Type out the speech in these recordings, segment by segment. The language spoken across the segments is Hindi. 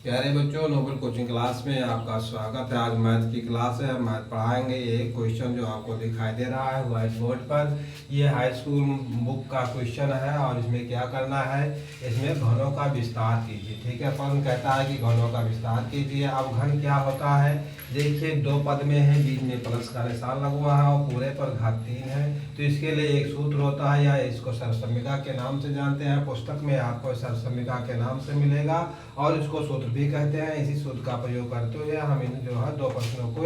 प्यारे बच्चों, नोबल कोचिंग क्लास में आपका स्वागत है। आज मैथ की क्लास है। मैथ पढ़ाएंगे। एक क्वेश्चन जो आपको दिखाई दे रहा है व्हाइट बोर्ड पर, ये हाई स्कूल बुक का क्वेश्चन है। और इसमें क्या करना है, इसमें घनों का विस्तार कीजिए। ठीक है, प्रश्न कहता है कि घनों का विस्तार कीजिए। अब घन क्या होता है, देखिए दो पद में है, बीच में प्लस का निशान लगा हुआ है और पूरे पर घात 3 है। तो इसके लिए एक सूत्र होता है, या इसको सरसमीका के नाम से जानते हैं। पुस्तक में आपको सरसमीका के नाम से मिलेगा और इसको सूत्र भी कहते हैं। इसी सूत्र का प्रयोग करते हुए हम इन जो है दो प्रश्नों को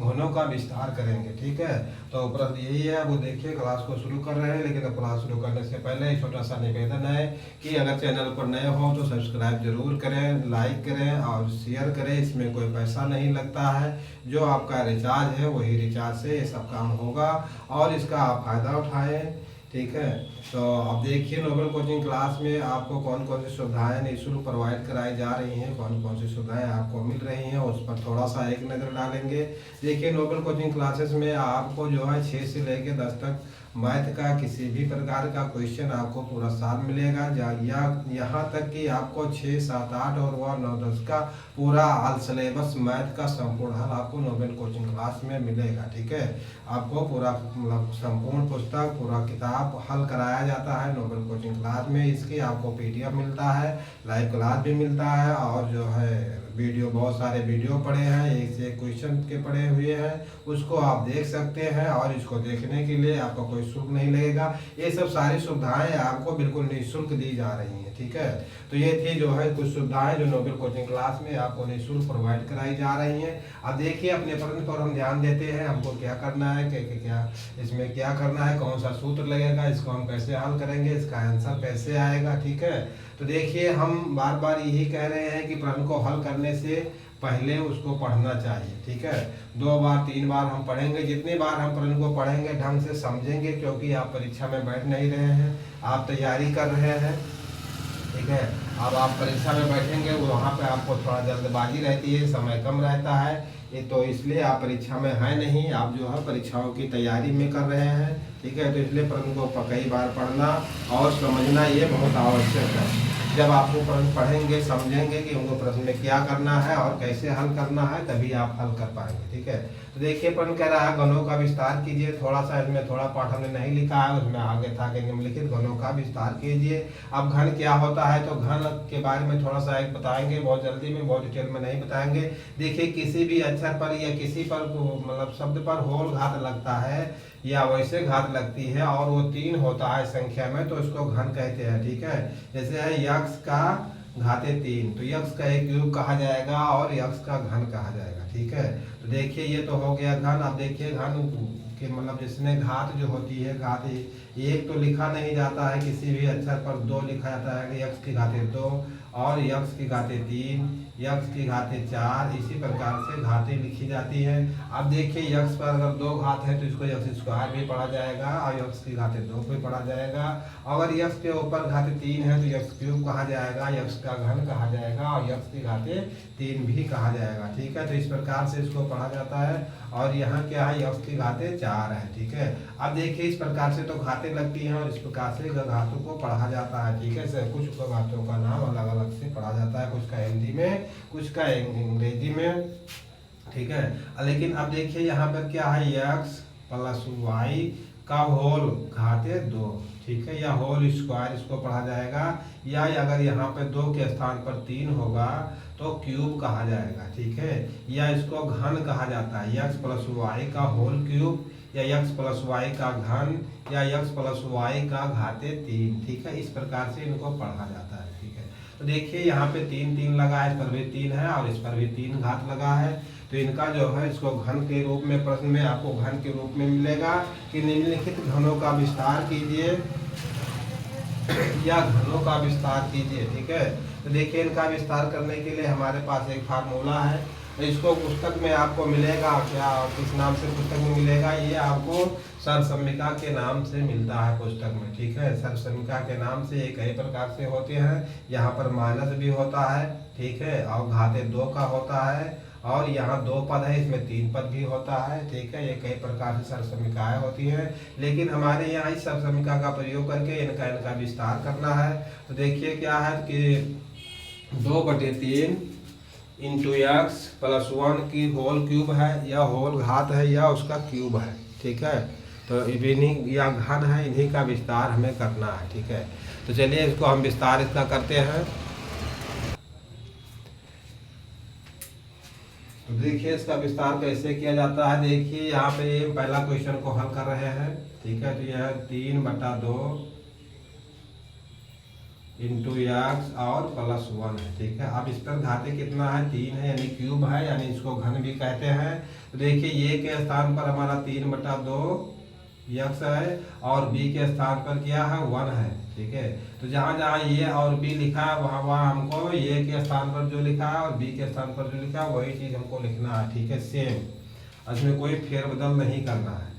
घनों का विस्तार करेंगे। ठीक है, तो प्रश्न यही है। वो देखिए, क्लास को शुरू कर रहे हैं, लेकिन क्लास शुरू करने से पहले एक छोटा सा निवेदन है कि अगर चैनल पर नए हो तो सब्सक्राइब जरूर करें, लाइक करें और शेयर करें। इसमें कोई पैसा नहीं लगता है, जो आपका रिचार्ज है वही रिचार्ज से ये सब काम होगा और इसका आप फायदा उठाएं। ठीक है, तो अब देखिए नोबल कोचिंग क्लास में आपको कौन कौन सी सुविधाएं निःशुल्क प्रोवाइड कराई जा रही हैं, कौन कौन सी सुविधाएं आपको मिल रही हैं, उस पर थोड़ा सा एक नज़र डालेंगे। देखिए, नोबल कोचिंग क्लासेस में आपको जो है 6 से लेकर 10 तक मैथ का किसी भी प्रकार का क्वेश्चन आपको पूरा साल मिलेगा। या यहाँ तक कि आपको 6, 7, 8 और 9, 10 का पूरा ऑल सिलेबस मैथ का संपूर्ण हल आपको नोबल कोचिंग क्लास में मिलेगा। ठीक है, आपको पूरा मतलब संपूर्ण पुस्तक, पूरा किताब हल कराया जाता है नोबल कोचिंग क्लास में। इसकी आपको PDF मिलता है, लाइव क्लास भी मिलता है और जो है वीडियो, बहुत सारे वीडियो पड़े हैं, एक से एक क्वेश्चन के पड़े हुए हैं, उसको आप देख सकते हैं। और इसको देखने के लिए आपको कोई शुल्क नहीं लगेगा। ये सब सारी सुविधाएं आपको बिल्कुल निःशुल्क दी जा रही हैं। ठीक है, तो ये थी जो है कुछ सुविधाएं जो नोबल कोचिंग क्लास में आपको निःशुल्क प्रोवाइड कराई जा रही हैं। अब देखिए, अपने प्रश्न पर हम ध्यान देते हैं। हमको क्या करना है, क्या इसमें क्या करना है, कौन सा सूत्र लगेगा, इसको हम कैसे हल करेंगे, इसका आंसर कैसे आएगा। ठीक है, तो देखिए, हम बार बार यही कह रहे हैं कि प्रश्न को हल करने से पहले उसको पढ़ना चाहिए। ठीक है, 2 बार 3 बार हम पढ़ेंगे। जितनी बार हम प्रश्न को पढ़ेंगे, ढंग से समझेंगे, क्योंकि आप परीक्षा में बैठ नहीं रहे हैं, आप तैयारी कर रहे हैं। ठीक है, अब आप परीक्षा में बैठेंगे, वहाँ पे आपको थोड़ा जल्दबाजी रहती है, समय कम रहता है, ये तो इसलिए आप परीक्षा में हैं नहीं, आप जो है परीक्षाओं की तैयारी में कर रहे हैं। ठीक है, तो इसलिए प्रश्न को कई बार पढ़ना और समझना ये बहुत आवश्यक है। जब आप वो प्रश्न पढ़ेंगे, समझेंगे कि उनको प्रश्न में क्या करना है और कैसे हल करना है, तभी आप हल कर पाएंगे। ठीक है, तो देखिए, प्रश्न कह रहा है घनों का विस्तार कीजिए। थोड़ा सा इसमें थोड़ा पाठ हमने नहीं लिखा है, उसमें आगे था कि निम्नलिखित घनों का विस्तार कीजिए। अब घन क्या होता है, तो घन के बारे में थोड़ा सा एक बताएंगे, बहुत जल्दी में, बहुत डिटेल में नहीं बताएंगे। देखिए, किसी भी अक्षर पर या किसी पर मतलब शब्द पर होल घात लगता है या वैसे घात लगती है और वो 3 होता है संख्या में, तो इसको घन कहते हैं। ठीक है, जैसे है यक्स का घाते 3, तो यक्स का एक क्यूब कहा जाएगा और यक्स का घन कहा जाएगा। ठीक है, तो देखिए, ये तो हो गया घन। अब देखिए, घन के मतलब जिसमें घात जो होती है, घात एक तो लिखा नहीं जाता है, किसी भी अक्षर पर 2 लिखा जाता है कि यक्स की घाते 2 और यक्स की घाते 3, यक्स की घाते 4, इसी प्रकार से घातें लिखी जाती है। अब देखिए, यक्स पर अगर 2 घात है तो इसको यक्स स्क्वायर भी पढ़ा जाएगा और यक्स की घाते 2 भी पढ़ा जाएगा। अगर यक्स के ऊपर घाते 3 है तो यक्स क्यूब कहा जाएगा, यक्स का घन कहा जाएगा और यक्स की घाते 3 भी कहा जाएगा। ठीक है, तो इस प्रकार से इसको पढ़ा जाता है। और यहाँ क्या है, यक्स की घाते 4 है। ठीक है, अब देखिए, इस प्रकार से तो घातें लगती हैं और इस प्रकार से घातों को पढ़ा जाता है। ठीक है, कुछ घातों का नाम अलग अलग से पढ़ा जाता है, कुछ का हिंदी में, कुछ का अंग्रेजी में। ठीक है, लेकिन अब देखिए, यहाँ पर क्या है, x + y का होल घाते 2। ठीक है, या होल स्क्वायर इसको पढ़ा जाएगा, या अगर यहाँ पे 2 के स्थान पर 3 होगा तो क्यूब कहा जाएगा। ठीक है, या इसको घन कहा जाता है, x + y का होल क्यूब या x + y का घन या x + y का घाते 3। ठीक है, इस प्रकार से इनको पढ़ा जाता है। ठीक है, तो देखिए, यहाँ पे 3 3 लगा है, इस पर भी 3 है और इस पर भी 3 घात लगा है। तो इनका जो है, इसको घन के रूप में प्रश्न में आपको घन के रूप में मिलेगा कि निम्नलिखित घनों का विस्तार कीजिए या घनों का विस्तार कीजिए। ठीक है, तो देखिए, इनका विस्तार करने के लिए हमारे पास एक फार्मूला है। तो इसको पुस्तक में आपको मिलेगा, क्या किस नाम से पुस्तक में मिलेगा, ये आपको सरसमीका के नाम से मिलता है पुस्तक में। ठीक है, सरसमीका के नाम से ये कई प्रकार से होते हैं। यहाँ पर माइनस भी होता है। ठीक है, और घाते 2 का होता है और यहाँ 2 पद है, इसमें 3 पद भी होता है। ठीक है, ये कई प्रकार से सरसमीकाएँ होती हैं, लेकिन हमारे यहाँ इस सरसमीका का प्रयोग करके इनका विस्तार करना है। तो देखिए, क्या है कि 2/3 इंटू एक्स प्लस 1 की होल क्यूब है, या होल घात है, या उसका क्यूब है। ठीक है, तो इन्हीं या घन है, इन्हीं का विस्तार हमें करना है। ठीक है, तो चलिए इसको हम विस्तार इसका करते हैं। तो देखिए इसका विस्तार कैसे किया जाता है। देखिए यहाँ पे ये पहला क्वेश्चन को हल कर रहे हैं। ठीक है, तो यह 3/2 इंटू एक्स और प्लस 1 है। ठीक है, अब इस पर घाते कितना है, 3 है, यानी क्यूब है, यानी इसको घन भी कहते हैं। तो देखिए ये के स्थान पर हमारा 3/2 यक्स है, और बी के स्थान पर क्या है, 1 है। ठीक है, तो जहाँ जहाँ ये और बी लिखा है वहाँ वहाँ हमको ये के स्थान पर जो लिखा है और बी के स्थान पर जो लिखा है वही चीज़ हमको लिखना है। ठीक है, सेम, इसमें कोई फेरबदल नहीं करना है,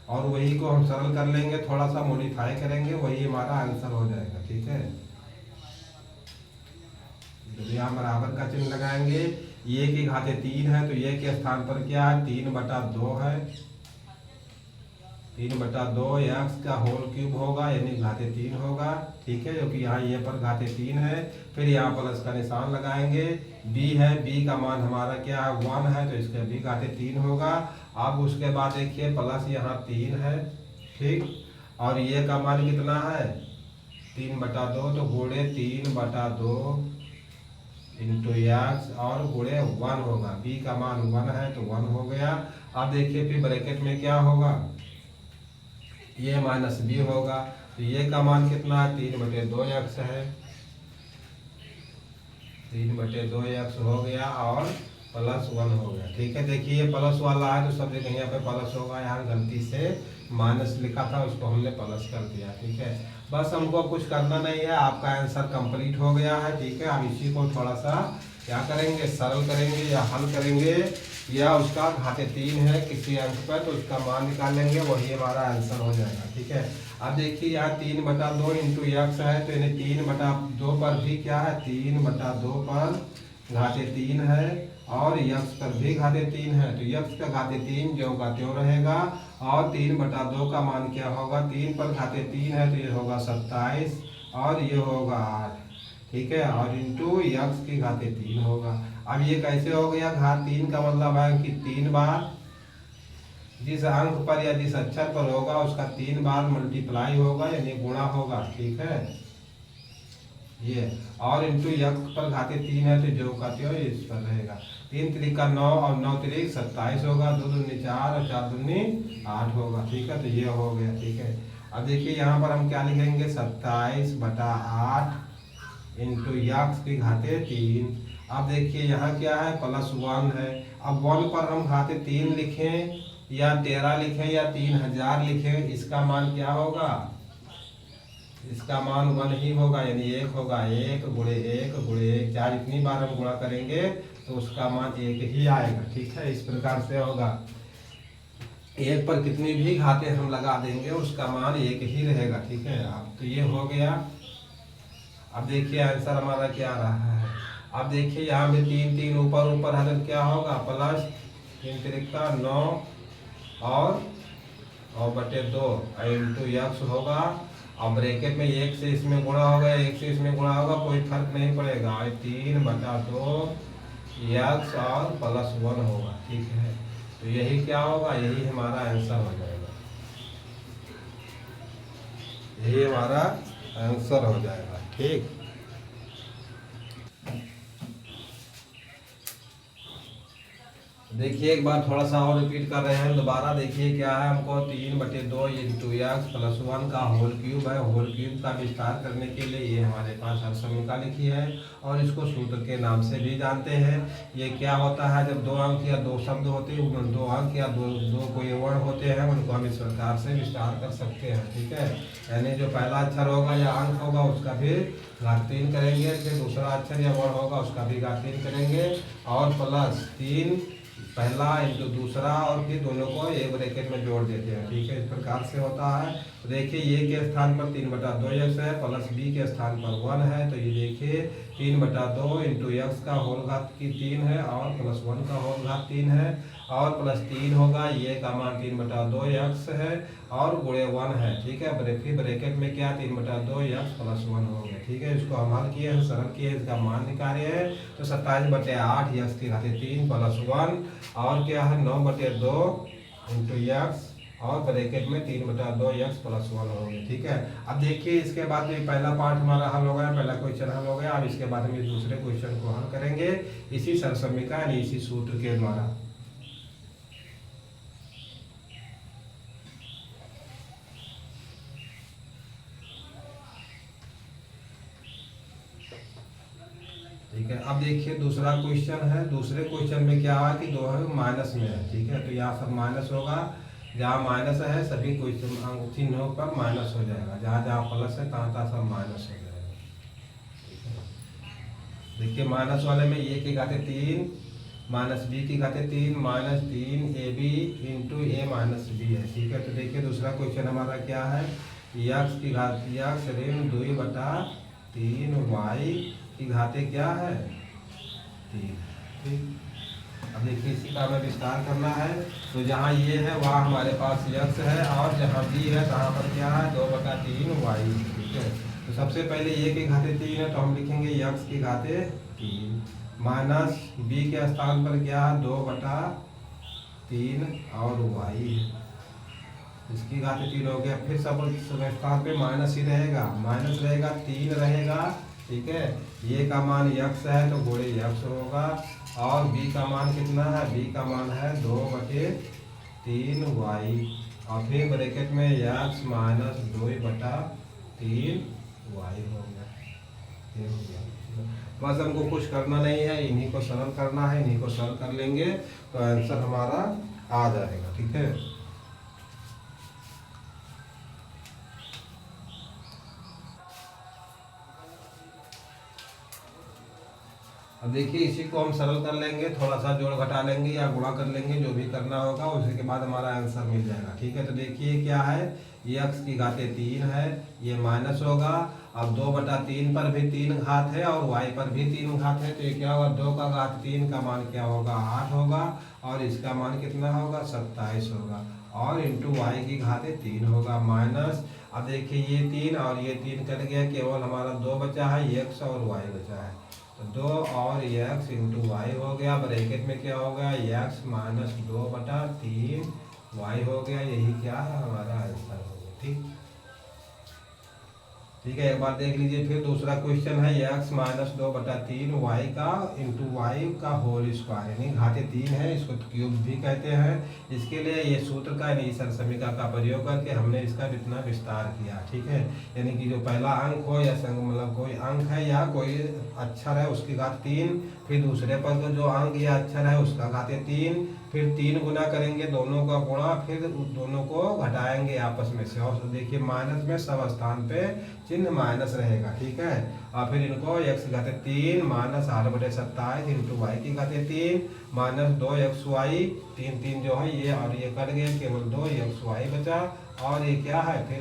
और वही को हम सरल कर लेंगे, थोड़ा सा मॉडिफाई करेंगे, वही हमारा आंसर हो जाएगा। ठीक है, जब यहाँ बराबर का चिन्ह लगाएंगे, ये की घाते 3 है, तो ये के स्थान पर क्या है, 3/2 है। 3/2 एक्स का होल क्यूब होगा, यानी घाते 3 होगा। ठीक है, जो कि यहाँ ये पर घाते 3 है। फिर यहाँ प्लस का निशान लगाएंगे, बी है, बी का मान हमारा क्या है, 1 है, तो इसका भी घाते 3 होगा। अब उसके बाद देखिए प्लस यहाँ 3 है। ठीक, और ये का मान कितना है, 3/2, तो गुणे 3/2 इंटू एक्स और गुणे 1 होगा। बी का मान 1 है, तो 1 हो गया। अब देखिए फिर ब्रैकेट में क्या होगा, ये माइनस बी होगा, तो ये का मान कितना है, 3/2 एक्स है। 3/2 एक्स हो गया और प्लस 1 हो गया। ठीक है, देखिए ये प्लस वाला है, तो सब जगह यहाँ पे प्लस होगा, यहाँ गलती से माइनस लिखा था, उसको हमने प्लस कर दिया। ठीक है, बस हमको कुछ करना नहीं है, आपका आंसर कंप्लीट हो गया है। ठीक है, अब इसी को थोड़ा सा क्या करेंगे, सरल करेंगे या हल करेंगे, या उसका घाते 3 है किसी अंक पर, तो उसका मान निकालेंगे, वही हमारा आंसर हो जाएगा। ठीक है, अब देखिए यहाँ 3/2 इंटू एक्स है, तो यानी 3/2 पर भी क्या है, 3/2 पर घाते 3 है, और यक्स पर भी घाते 3 है, तो यक्स का घाते 3 ज्यों का त्यों रहेगा। और 3/2 का मान क्या होगा, 3 पर घाते 3 है, तो ये होगा 27, और ये होगा 8। ठीक है, और इंटू यक्स की घाते 3 होगा। अब ये कैसे हो गया, घात 3 का मतलब है कि 3 बार जिस अंक पर या जिस अक्षर पर होगा उसका 3 बार मल्टीप्लाई होगा, यानी गुणा होगा। ठीक है, ये और इंटू यक्स पर घाते 3 है, तो जो का त्यों इस पर रहेगा। 3 त्रिक का 9 और 9 त्रिक 27 होगा, 2 दूनी 4 और 4 दूनी 8 होगा। ठीक है, तो ये हो गया। ठीक है, अब देखिए यहाँ पर हम क्या लिखेंगे, 27/8 इंटू यक्स की घाते 3। अब देखिए यहाँ क्या है, प्लस 1 है। अब 1 पर हम घाते 3 लिखें या 13 लिखें या 3000 लिखें, इसका मान क्या होगा, इसका मान 1 ही होगा, यानी 1 होगा। 1 गुणे 1 गुणे 1, चार इतनी बार हम गुणा करेंगे तो उसका मान 1 ही आएगा। ठीक है, इस प्रकार से होगा। 1 पर कितनी भी घाते हम लगा देंगे उसका मान 1 ही रहेगा। ठीक है, अब तो ये हो गया। अब देखिए आंसर हमारा क्या रहा है। अब देखिए यहाँ पे 3 3 ऊपर ऊपर है, तो क्या होगा, प्लस 3 त्रिक का 9 और बटे 2 इंटू यक्स होगा। और ब्रैकेट में 1 से इसमें गुणा होगा, 1 से इसमें गुणा होगा, कोई फर्क नहीं पड़ेगा। 3/2 यक्स और प्लस 1 होगा। ठीक है, तो यही क्या होगा, यही हमारा आंसर हो जाएगा, यही हमारा आंसर हो जाएगा। ठीक, देखिए एक बार थोड़ा सा और रिपीट कर रहे हैं दोबारा। देखिए क्या है, हमको 3/2 इंटू एक्स प्लस 1 का होल क्यूब है। होल क्यूब का विस्तार करने के लिए ये हमारे पास हर समीकरण लिखी है, और इसको सूत्र के नाम से भी जानते हैं। ये क्या होता है, जब 2 अंक या 2 शब्द होते हैं, 2 अंक या दो कोई वर्ण होते हैं, उनको हम इस प्रकार से विस्तार कर सकते हैं। ठीक है, यानी जो पहला अक्षर होगा या अंक होगा उसका भी घात 3 करेंगे, फिर दूसरा अक्षर या वर्ण होगा उसका भी घात 3 करेंगे, और प्लस 3 पहला इंटू दूसरा, और फिर दोनों को एक ब्रैकेट में जोड़ देते हैं। ठीक है, इस प्रकार से होता है। तो देखिए ये के स्थान पर 3/2 एक्स है, प्लस बी के स्थान पर 1 है, तो ये देखिए 3/2 इंटू एक्स का होल घात की 3 है, और प्लस 1 का होल घात 3 है। और प्लस 3 होगा, ये का मान 3/2 x है और गुणे 1 है, ठीक है। फिर ब्रैकेट में क्या 3/2 x प्लस 1 हो गया, ठीक है। इसको हम हल किए हैं, सरल किए, इसका मान निकाले हैं तो 27/8 x की घात 3 प्लस 1 और क्या है 9/2 इंटू x और ब्रैकेट में 3/2 x प्लस 1 हो गया, ठीक है। अब देखिए इसके बाद ये पहला पार्ट हमारा हल हो गया, पहला क्वेश्चन हल हो गया। अब इसके बाद हम इस दूसरे क्वेश्चन को हल करेंगे इसी सरसमीका यानी इसी सूत्र के द्वारा। ठीक है, अब देखिए दूसरा क्वेश्चन है। दूसरे क्वेश्चन में क्या है कि दो है माइनस में है, ठीक है। तो यहाँ सब माइनस होगा, जहाँ माइनस है सभी क्वेश्चन अंक चिन्हों पर माइनस हो जाएगा, जहाँ जहाँ प्लस है तहाँ तहाँ सब माइनस हो जाएगा, ठीक है। देखिए माइनस वाले में ए की घाते 3 माइनस बी की घाते 3 minus 3 a b into a minus b है, ठीक है। तो देखिए दूसरा क्वेश्चन हमारा क्या है, यक्स की घात यक्स ऋण 2/3 वाई की घाते क्या है 3, ठीक। अब देखिए इसी का हमें विस्तार करना है। तो जहाँ ये है वहाँ हमारे पास यक्स है और जहाँ बी है वहाँ पर क्या है 2/3 वाई, ठीक है। तो सबसे पहले ए की घाते 3 है तो हम लिखेंगे यक्स की घाते 3 माइनस बी के स्थान पर क्या है 2/3 और वाई है, इसकी घाते 3 हो गया। फिर सब स्थान पे माइनस ही रहेगा, माइनस रहेगा 3 रहेगा, ठीक है। ये का मान यक्स है तो गुणे यक्स होगा और बी का मान कितना है, बी का मान है 2/3 वाई और फिर ब्रैकेट में यक्स माइनस 2/3 वाई हो गया, ये हो गया। बस हमको कुछ करना नहीं है, इन्हीं को सरल करना है, इन्हीं को सरल कर लेंगे तो आंसर हमारा आ जाएगा, ठीक है। अब देखिए इसी को हम सरल कर लेंगे, थोड़ा सा जोड़ घटा लेंगे या गुणा कर लेंगे, जो भी करना होगा उसके बाद हमारा आंसर मिल जाएगा, ठीक है। तो देखिए क्या है, x की घाते 3 है, ये माइनस होगा। अब 2/3 पर भी 3 घात है और y पर भी 3 घात है, तो ये क्या होगा 2 का घात 3 का मान क्या होगा 8 होगा और इसका मान कितना होगा 27 होगा और इंटू वाई की घाते 3 होगा माइनस। अब देखिए ये 3 और ये 3 कट गया, केवल हमारा 2 बचा है, x और y बचा है। तो 2 और x इंटू वाई हो गया, ब्रैकेट में क्या होगा x माइनस 2/3 वाई हो गया, यही क्या है हमारा आंसर होगा, ठीक। ठीक है, एक बार देख लीजिए फिर दूसरा क्वेश्चन है x माइनस 2/3 वाई का इंटू वाई का होल स्क्वायर, यानी घाते 3 है, इसको क्यूब भी कहते हैं। इसके लिए ये सूत्र का यानी सरसमीका का प्रयोग करके हमने इसका इतना विस्तार किया, ठीक है। यानी कि जो पहला अंक हो या मतलब कोई अंक है या कोई अक्षर है उसकी घात 3, फिर दूसरे पर जो अंक या अक्षर है उसका घाते 3, फिर 3 गुना करेंगे दोनों का गुणा, फिर दोनों को घटाएंगे आपस में से और देखिए माइनस में सब स्थान पे चिन्ह माइनस रहेगा, ठीक है। और फिर इनको x की घाते 3 माइनस 8/27 इंटू वाई की घाते 3 माइनस 2xy 3 जो है ये और ये कट गए, केवल 2xy बचा और ये क्या है फिर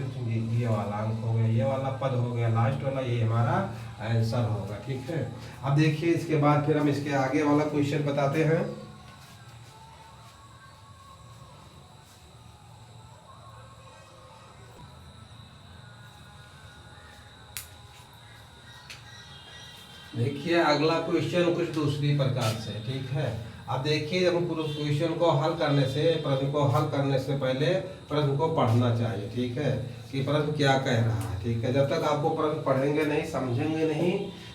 ये वाला अंक हो गया, ये वाला पद हो गया लास्ट वाला, ये हमारा आंसर होगा, ठीक है। अब देखिए इसके बाद फिर हम इसके आगे वाला क्वेश्चन बताते हैं। देखिए अगला क्वेश्चन कुछ दूसरी प्रकार से, ठीक है। अब देखिए हम पूरे क्वेश्चन को हल करने से प्रश्न को हल करने से पहले प्रश्न को पढ़ना चाहिए, ठीक है, कि प्रश्न क्या कह रहा है, ठीक है। जब तक आपको प्रश्न पढ़ेंगे नहीं समझेंगे नहीं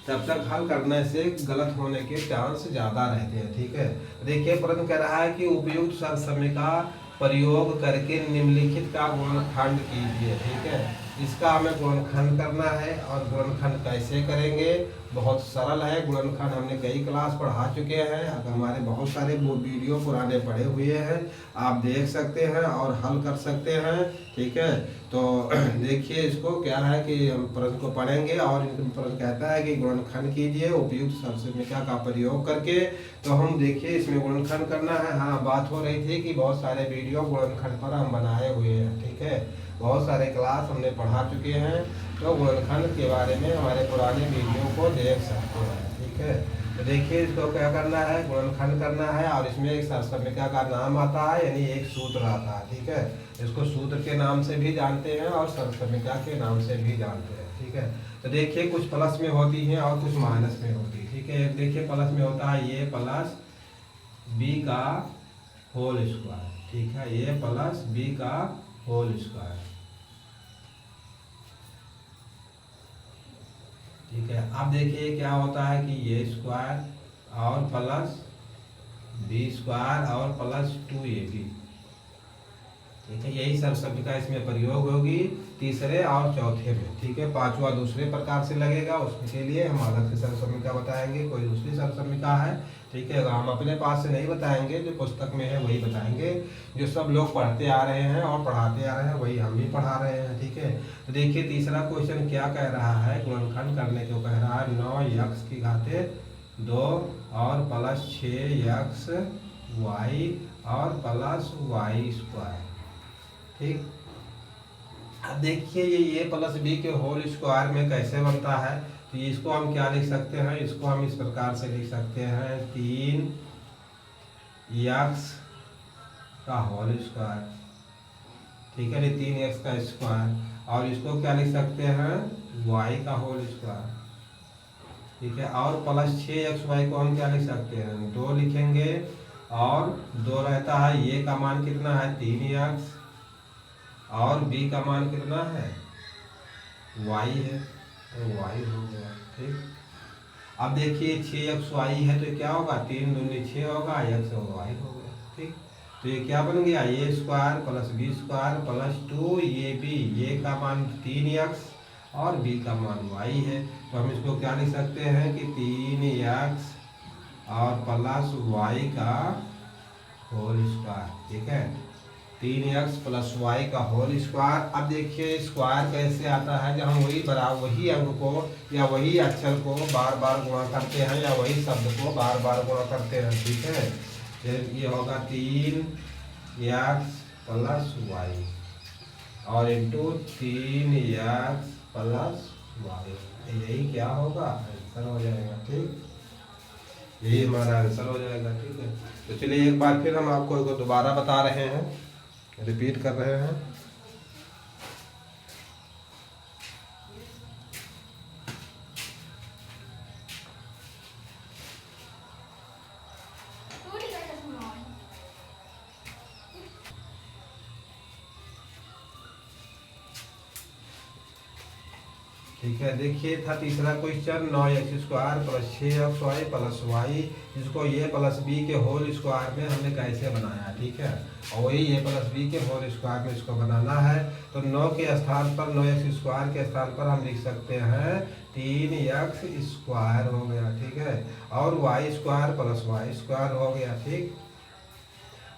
तब तक हल करने से गलत होने के चांस ज़्यादा रहते हैं, ठीक है। देखिए प्रश्न कह रहा है कि उपयुक्त सरसमीका प्रयोग करके निम्नलिखित का गुणनखंड कीजिए, ठीक है। इसका हमें गुणनखंड करना है और गुणनखंड कैसे करेंगे, बहुत सरल है। गुणनखंड हमने कई क्लास पढ़ा चुके हैं, हमारे बहुत सारे वीडियो पुराने पढ़े हुए हैं, आप देख सकते हैं और हल कर सकते हैं, ठीक है। तो देखिए इसको क्या है कि हम प्रश्न को पढ़ेंगे और प्रश्न कहता है कि गुणनखंड कीजिए उपयुक्त सरसमीका का प्रयोग करके। तो हम देखिए इसमें गुणनखंड करना है। हाँ, बात हो रही थी कि बहुत सारे वीडियो गुणनखंड पर हम बनाए हुए हैं, ठीक है, बहुत सारे क्लास हमने पढ़ा चुके हैं। तो गुणनखंड के बारे में हमारे पुराने वीडियो को देख सकते हैं, ठीक है। तो देखिए इसको क्या करना है, गुणनखंड करना है और इसमें एक सरसमिका का नाम आता है, यानी एक सूत्र आता है। ठीक है, इसको सूत्र के नाम से भी जानते हैं और सरसमिका के नाम से भी जानते हैं। ठीक है, तो देखिए कुछ प्लस में होती हैं और कुछ माइनस में होती है। ठीक है, देखिए प्लस में होता है ये प्लस बी का होल स्क्वायर। ठीक है, ये प्लस बी का होल स्क्वायर। ठीक है, अब देखिए क्या होता है कि ये स्क्वायर और प्लस बी स्क्वायर और प्लस 2ab। ठीक है, यही सरसमिका इसमें प्रयोग होगी तीसरे और चौथे में। ठीक है, पांचवा दूसरे प्रकार से लगेगा, उसके लिए हम अलग से सरसमिका बताएंगे, कोई दूसरी सरसमिका है। ठीक है, हम अपने पास से नहीं बताएंगे, जो पुस्तक में है वही बताएंगे, जो सब लोग पढ़ते आ रहे हैं और पढ़ाते आ रहे हैं वही हम भी पढ़ा रहे हैं। ठीक है, तो देखिए तीसरा क्वेश्चन क्या कह रहा है, गुणनखंड करने को कह रहा है 9x की घाते 2 और प्लस 6x y और प्लस y स्क्वायर। ठीक, अब देखिए ये प्लस बी के होल स्क्वायर में कैसे बनता है, तो इसको हम क्या लिख सकते हैं, इसको हम इस प्रकार से लिख सकते हैं 3x का होल स्क्वायर। ठीक है, 3x का स्क्वायर, और इसको क्या लिख सकते हैं y का होल स्क्वायर। ठीक है, और प्लस 6xy को हम क्या लिख सकते हैं 2 लिखेंगे, और 2 रहता है, ये का मान कितना है 3x और b का मान कितना है y है, तो y हो गया। ठीक, अब देखिए 6xy है तो क्या होगा 3 दूनी 6 होगा, x और y हो गया। ठीक, तो ये क्या बन गया, ये square plus b square plus 2ab, ये का मान 3x और b का मान y है, तो हम इसको क्या लिख सकते हैं कि 3x और प्लस y का होल स्क्वायर। ठीक है, 3x प्लस वाई का होल स्क्वायर। अब देखिए स्क्वायर कैसे आता है, जब हम वही अंक को या वही अक्षर को बार बार गुणा करते हैं या वही शब्द को बार बार गुणा करते हैं। ठीक है, ये होगा 3x प्लस वाई और इंटू 3x प्लस वाई, यही क्या होगा आंसर हो जाएगा। ठीक, यही हमारा आंसर हो जाएगा। ठीक है, तो चलिए एक बार फिर हम आपको दोबारा बता रहे हैं, रिपीट कर रहे हैं। ठीक है, देखिए था तीसरा question 9x square plus 6xy plus y, जिसको ये प्लस बी के होल स्क्वायर में हमने कैसे बनाया। ठीक है, और वही ये प्लस बी के होल स्क्वायर में इसको बनाना है, तो 9 के स्थान पर 9x स्क्वायर के स्थान पर हम लिख सकते हैं 3x स्क्वायर हो गया। ठीक है, और y square plus y square हो गया। ठीक,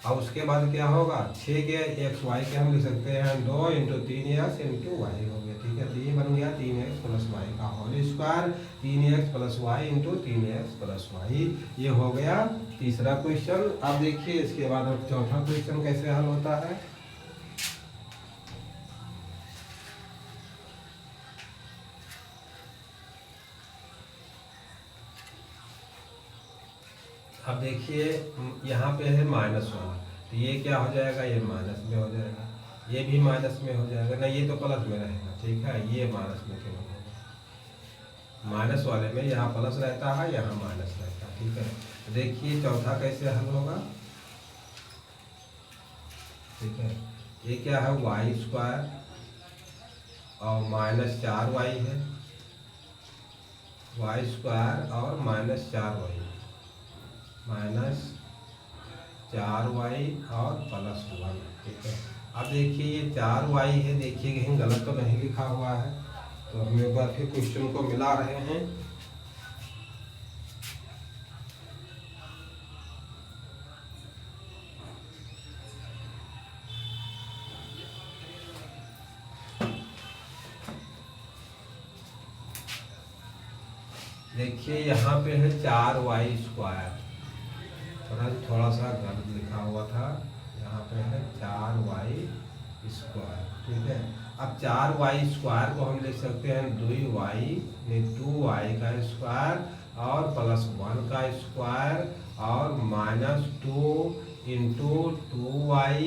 और उसके बाद क्या होगा 6 के एक्स वाई के हम लिख सकते हैं 2 इंटू 3x इंटू वाई हो गया। ठीक है, तो ये बन गया 3x प्लस वाई का whole square, 3x plus y into 3x plus y, ये हो गया तीसरा क्वेश्चन। अब देखिए इसके बाद अब चौथा क्वेश्चन कैसे हल होता है। अब देखिए यहाँ पे है -1, तो ये क्या हो जाएगा, ये माइनस में हो जाएगा, ये भी माइनस में हो जाएगा, ना ये तो प्लस में रहेगा। ठीक है, ये माइनस में क्यों होगा, माइनस वाले में यहाँ प्लस रहता है, यहाँ माइनस रहता है। ठीक है, तो देखिए चौथा कैसे हल होगा। ठीक है, ये क्या है वाई स्क्वायर और -4y है, वाई स्क्वायर और -4y, -4y और +1। ठीक है, अब देखिए ये 4y है, देखिए कहीं गलत तो नहीं लिखा हुआ है, तो हम एक बार फिर क्वेश्चन को मिला रहे हैं। देखिए यहाँ पे है 4y स्क्वायर, थोड़ा सा गलत लिखा हुआ था, यहाँ पे है 4y स्क्वायर। ठीक है, अब 4y² को हम लिख सकते हैं 2y इंटू वाई का स्क्वायर और +1 का स्क्वायर और -2 इंटू 2y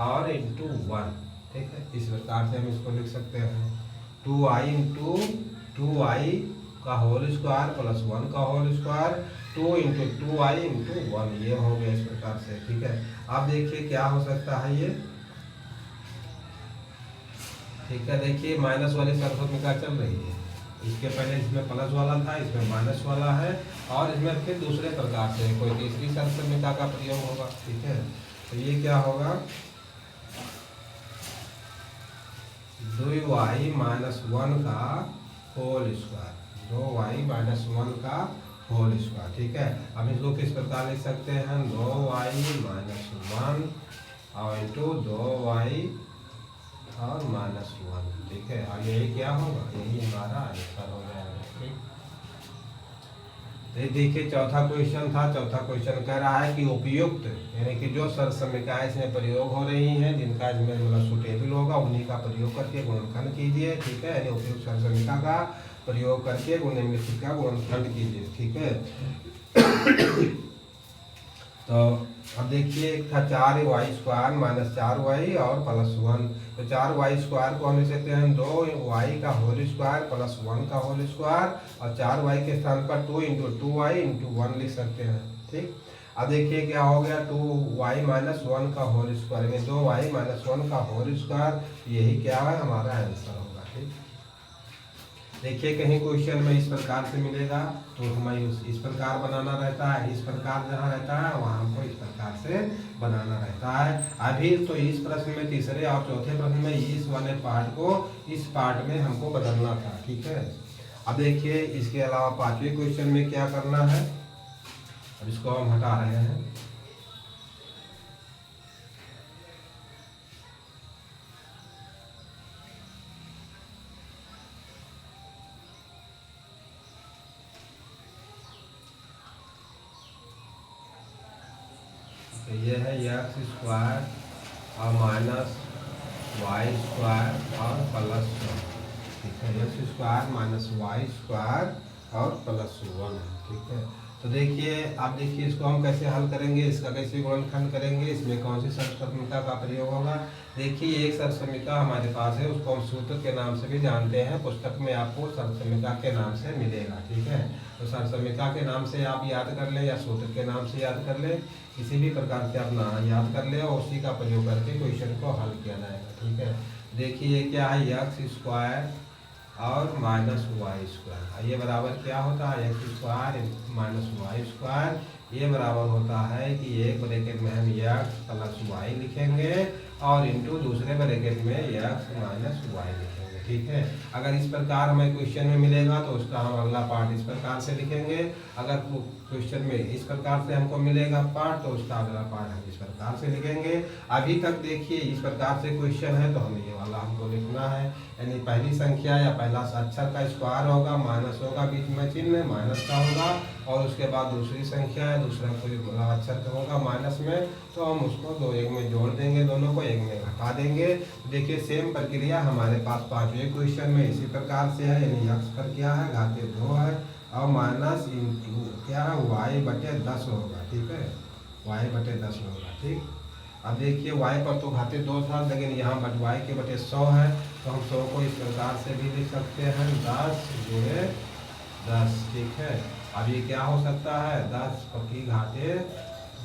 और इंटू 1। ठीक है, इस प्रकार से हम इसको लिख सकते हैं 2y इंटू 2y का होल स्क्वायर +1 का whole square 2 into 2y into 1, ये हो गया इस प्रकार से। ठीक है, अब देखिए क्या हो सकता है ये। ठीक है, देखिए माइनस वाली सर्वसम्मिका चल रही है, इसके पहले इसमें प्लस वाला था, इसमें माइनस वाला है, और इसमें फिर दूसरे प्रकार से कोई तीसरी सर्वसम्मिका का प्रयोग होगा। ठीक है, तो ये क्या होगा 2y - 1 का होल स्क्वायर, 2y - 1 का होल स्क्वायर। ठीक है, अब इसको किस प्रकार लिख सकते हैं 2y - 1 और इंटू 2y और -1। ठीक है, और यही क्या होगा, यही हमारा आंसर हो जाएगा। ठीक, तो देखिए चौथा क्वेश्चन था। चौथा क्वेश्चन कह रहा है कि उपयुक्त यानी कि जो सर्वसम्मिकाएं इसमें प्रयोग हो रही हैं, जिनका इसमें मतलब सुटेबल होगा, उन्हीं का प्रयोग करके गुणनखंड कीजिए। ठीक है, यानी उपयुक्त सर्वसम्मिका का प्रयोग करके निम्नलिखित का गुणनखंड कीजिए। ठीक है, तो अब देखिए एक था 4y² - 4y और +1, तो 4y² को हम लिख सकते हैं 2y का होल स्क्वायर +1 का होल स्क्वायर और 4y के स्थान पर 2 इंटू 2y इंटू 1 लिख सकते हैं। ठीक, अब देखिए क्या हो गया 2y - 1 का होल स्क्वायर में 2y - 1 का होल स्क्वायर, यही क्या है हमारा आंसर होगा। ठीक, देखिए कहीं क्वेश्चन में इस प्रकार से मिलेगा तो हमें इस प्रकार बनाना रहता है, इस प्रकार जहाँ रहता है वहाँ हमको इस प्रकार से बनाना रहता है। अभी तो इस प्रश्न में तीसरे और चौथे प्रश्न में इस वाले पार्ट को इस पार्ट में हमको बदलना था। ठीक है, अब देखिए इसके अलावा पांचवें क्वेश्चन में क्या करना है, अब इसको हम हटा रहे हैं। तो ये है x² और -y² और +1। ठीक है, x² - y² और +1 है। ठीक है, तो देखिए आप देखिए इसको हम कैसे हल करेंगे, इसका कैसे गुणनखंड करेंगे, इसमें कौन सी सर्वसम्मिका का प्रयोग होगा। देखिए एक सर्वसम्मिका हमारे पास है, उसको हम सूत्र के नाम से भी जानते हैं, पुस्तक में आपको सर्वसम्मिका के नाम से मिलेगा। ठीक है, तो सर्वसम्मिका के नाम से आप याद कर ले या सूत्र के नाम से याद कर ले, किसी भी प्रकार से आप ना याद कर ले और उसी का प्रयोग करके क्वेश्चन को हल किया जाएगा। ठीक है, देखिए क्या है x² और -y², ये बराबर क्या होता है x² - y², ये बराबर होता है कि एक ब्रैकेट में हम x + y लिखेंगे और इंटू दूसरे ब्रैकेट में x - y लिखेंगे। ठीक है, अगर इस प्रकार हमें क्वेश्चन में मिलेगा तो उसका हम अगला पार्ट इस प्रकार से लिखेंगे, अगर क्वेश्चन में इस प्रकार से हमको मिलेगा पार्ट तो उसका अगला पार्ट हम इस प्रकार से लिखेंगे। अभी तक देखिए इस प्रकार से क्वेश्चन है तो हमें ये वाला हमको लिखना है, यानी पहली संख्या या पहला अक्षर का स्क्वायर होगा, माइनस होगा, बीच में चिन्ह माइनस का होगा, और उसके बाद दूसरी संख्या है, दूसरा कोई अक्षर का होगा माइनस में, तो हम उसको दो एक में जोड़ देंगे, दोनों को एक में घटा देंगे। देखिए सेम प्रक्रिया हमारे पास पांचवें क्वेश्चन में इसी प्रकार से है, यानी x पर क्या है घाते 2 है और माइनस इंटू क्या है y/10 होगा। ठीक है, y/10 होगा। ठीक, अब देखिए y पर तो घाते 2 था, लेकिन यहाँ y के बटे 100 है, तो हम 100 को इस प्रकार से भी लिख सकते हैं 10 × 10। ठीक है, अब ये क्या हो सकता है 10 की घाते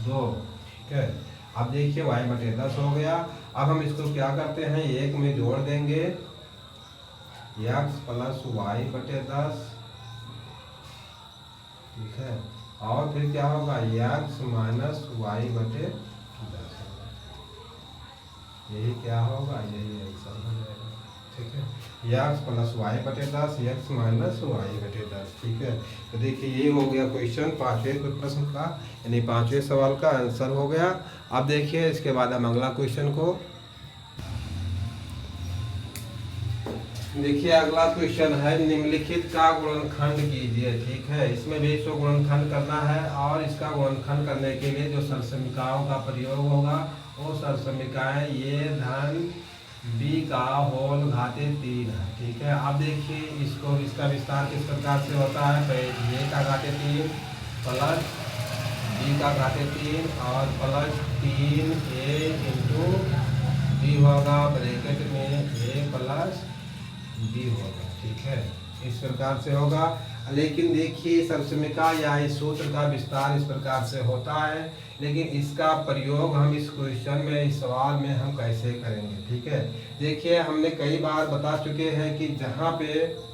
2। ठीक है, अब देखिए y/10 हो गया। अब हम इसको क्या करते हैं एक में जोड़ देंगे x + y/10। ठीक है, और फिर क्या होगा x - y/10, यही क्या होगा, यही आंसर हो जाएगा। ठीक है, x + y/10 x - y/10। ठीक है, तो देखिए ये हो गया क्वेश्चन पांचवें प्रश्न का, यानी पांचवें सवाल का आंसर हो गया। अब देखिए इसके बाद हम अगला क्वेश्चन को देखिए, अगला क्वेश्चन है निम्नलिखित का गुणनखंड कीजिए। ठीक है, इसमें भी इसको गुणनखंड करना है और इसका गुणनखंड करने के लिए जो सर्वसम्मिकाओं का प्रयोग होगा वो सर्वसम्मिकाएं ये धन बी का होल घाते 3 है। ठीक है, अब देखिए इसको, इसका विस्तार किस प्रकार से होता है। तो ए का घाते 3 प्लस बी का घाते 3 और प्लस 3a इंटू बी होगा, ब्रैकेट में a प्लस बी होगा। ठीक है, इस प्रकार से होगा। लेकिन देखिए सरसमिका या इस सूत्र का विस्तार इस प्रकार से होता है, लेकिन इसका प्रयोग हम इस क्वेश्चन में, इस सवाल में हम कैसे करेंगे। ठीक है, देखिए हमने कई बार बता चुके हैं कि जहाँ पे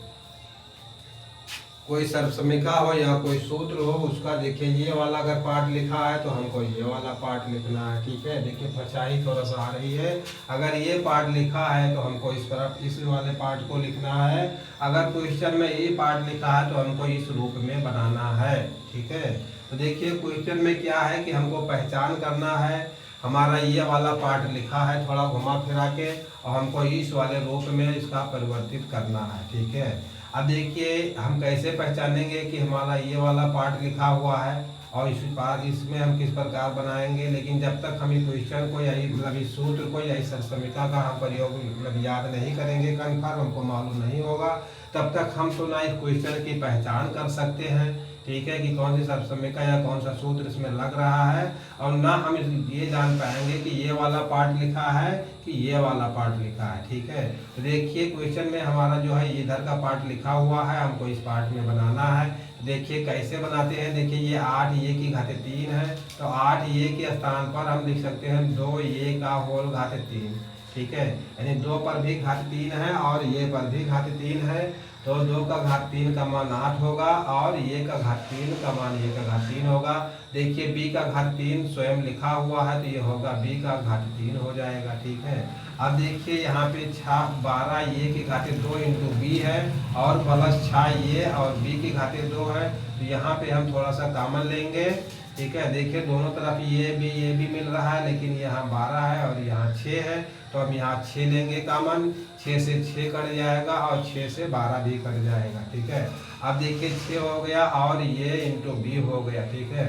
कोई सर्वसमिका हो या कोई सूत्र हो, उसका देखिए ये वाला अगर पार्ट लिखा है तो हमको ये वाला पार्ट लिखना है। ठीक है, देखिए परछाई थोड़ा सा आ रही है। अगर ये पार्ट लिखा है तो हमको इस तरफ इस वाले पार्ट को लिखना है। अगर क्वेश्चन में ये पार्ट लिखा है तो हमको इस रूप में बनाना है। ठीक है, तो देखिए क्वेश्चन में क्या है कि हमको पहचान करना है। हमारा ये वाला पार्ट लिखा है थोड़ा घुमा फिरा के, और हमको इस वाले रूप में इसका परिवर्तित करना है। ठीक है, अब देखिए हम कैसे पहचानेंगे कि हमारा ये वाला पार्ट लिखा हुआ है और इसमें हम किस प्रकार बनाएंगे। लेकिन जब तक हम इस क्वेश्चन को या मतलब इस सूत्र को या इस सरसमिका का हम प्रयोग मतलब याद नहीं करेंगे, कन्फर्म हमको मालूम नहीं होगा, तब तक हम तो ना इस क्वेश्चन की पहचान कर सकते हैं। ठीक है, कि कौन सी सरसमिका या कौन सा सूत्र इसमें लग रहा है, और ना हम ये जान पाएंगे कि ये वाला पार्ट लिखा है कि ये वाला पार्ट लिखा है। ठीक है, तो देखिए क्वेश्चन में हमारा जो है इधर का पार्ट लिखा हुआ है, हमको इस पार्ट में बनाना है। देखिए कैसे बनाते हैं। देखिए ये 8a की घाते 3 है, तो 8a के स्थान पर हम लिख सकते हैं 2a का होल घाते 3। ठीक है, यानी 2 पर भी घाते 3 है और ये पर भी घाते 3 है, तो 2 का घात 3 का मान 8 होगा और ये का घात 3 का मान ये का घात 3 होगा। देखिए b का घात 3 स्वयं लिखा हुआ है, तो ये होगा b का घात 3 हो जाएगा। ठीक है, अब देखिए यहाँ पे 12 ये की घाते 2 इंटू बी है और प्लस 6 ये और b की घाते 2 है, तो यहाँ पे हम थोड़ा सा कॉमन लेंगे। ठीक है, देखिए दोनों तरफ ये भी मिल रहा है, लेकिन यहाँ 12 है और यहाँ 6 है, तो हम यहाँ 6 लेंगे कॉमन। 6 से 6 कट जाएगा और 6 से 12 भी कट जाएगा। ठीक है, अब देखिए 6 हो गया और ये इंटू बी हो गया। ठीक है,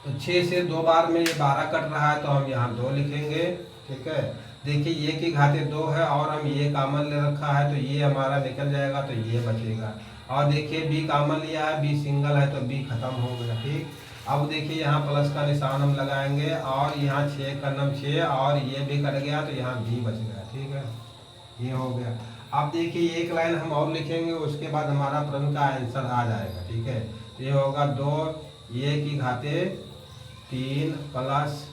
तो 6 से 2 बार में ये 12 कट रहा है, तो हम यहाँ 2 लिखेंगे। ठीक है, देखिए ये की घाते 2 है और हम ये कॉमन ले रखा है, तो ये हमारा निकल जाएगा, तो ये बचेगा। और देखिए बी कॉमन लिया है, बी सिंगल है, तो बी खत्म हो गया। ठीक, अब देखिए यहाँ प्लस का निशान हम लगाएंगे और यहाँ 6 का नम 6 और ये भी कट गया, तो यहाँ बी बच गया। ठीक है, ये हो गया। अब देखिए एक लाइन हम और लिखेंगे, उसके बाद हमारा प्रश्न का आंसर आ जाएगा। ठीक है, ये होगा 2 ये की घाते 3 प्लस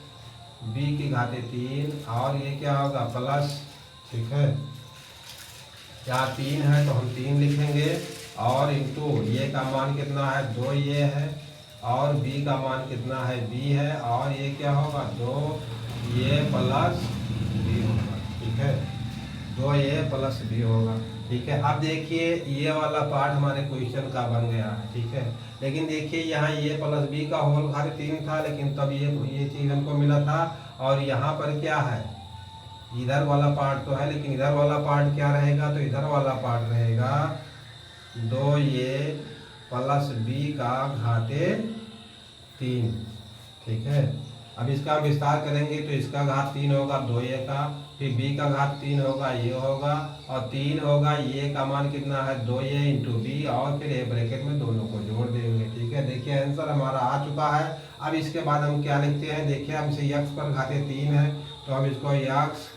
बी की घाते 3 और ये क्या होगा प्लस। ठीक है, यहाँ 3 है तो हम 3 लिखेंगे और इंटू ये का मान कितना है 2 ये है और b का मान कितना है b है और ये क्या होगा 2 ये प्लस b होगा। ठीक है, 2 ये प्लस b होगा। ठीक है, अब देखिए ये वाला पार्ट हमारे क्वेश्चन का बन गया है। ठीक है, लेकिन देखिए यहाँ ये प्लस b का होल घात 3 था, लेकिन तब ये चीज़ हमको मिला था, और यहाँ पर क्या है इधर वाला पार्ट तो है, लेकिन इधर वाला पार्ट क्या रहेगा, तो इधर वाला पार्ट रहेगा 2 ये प्लस बी का घाते 3। ठीक है, अब इसका विस्तार करेंगे तो इसका घात 3 होगा 2 ये का, फिर b का घात 3 होगा ये होगा, और 3 होगा ये का मान कितना है 2 ये इंटू बी, और फिर ए ब्रैकेट में दोनों को जोड़ देंगे। ठीक है, देखिए आंसर हमारा आ चुका है। अब इसके बाद हम क्या लिखते हैं, देखिए हमसे यक्स पर घाते 3 है, तो हम इसको यक्स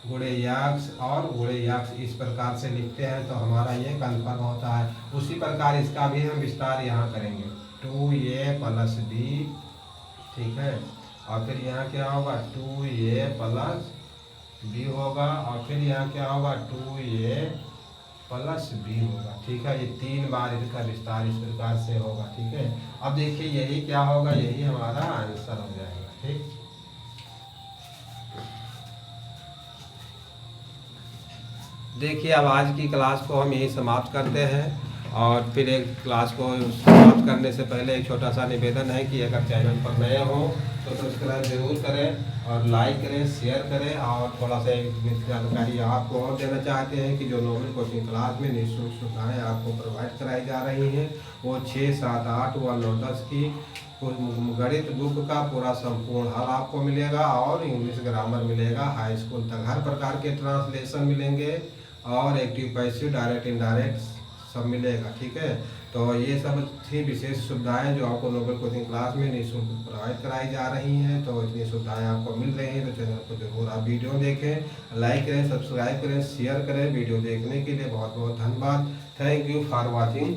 गुणे यक्स और गुणे यक्स इस प्रकार से लिखते हैं, तो हमारा ये कन्फर्म होता है। उसी प्रकार इसका भी हम विस्तार यहाँ करेंगे 2a प्लस बी। ठीक है, और फिर यहाँ क्या होगा 2a प्लस बी होगा, और फिर यहाँ क्या होगा 2a प्लस बी होगा। ठीक है, ये 3 बार इसका विस्तार इस प्रकार से होगा। ठीक है, अब देखिए यही क्या होगा, यही हमारा आंसर हो जाएगा। ठीक, देखिए अब आज की क्लास को हम यही समाप्त करते हैं और फिर एक क्लास को समाप्त करने से पहले एक छोटा सा निवेदन है कि अगर चैनल पर नए हो तो सब्सक्राइब जरूर करें और लाइक करें, शेयर करें। और थोड़ा सा एक जानकारी आपको और देना चाहते हैं कि जो नोबल कोचिंग क्लास में निःशुल्क सुविधाएँ आपको प्रोवाइड कराई जा रही हैं वो 6, 7, 8 व 9, 10 की गणित बुक का पूरा संपूर्ण हल आपको मिलेगा और इंग्लिश ग्रामर मिलेगा हाई स्कूल तक। हर प्रकार के ट्रांसलेशन मिलेंगे और एक्टिव पैसिव डायरेक्ट इनडायरेक्ट सब मिलेगा, ठीक है। तो ये सब थी विशेष सुविधाएं जो आपको नोबल कोचिंग क्लास में निःशुल्क प्रोवाइड कराई जा रही हैं। तो इतनी सुविधाएं आपको मिल रही हैं तो चैनल को जरूर आप वीडियो देखें, लाइक करें, सब्सक्राइब करें, शेयर करें। वीडियो देखने के लिए बहुत बहुत धन्यवाद। Thank you for watching.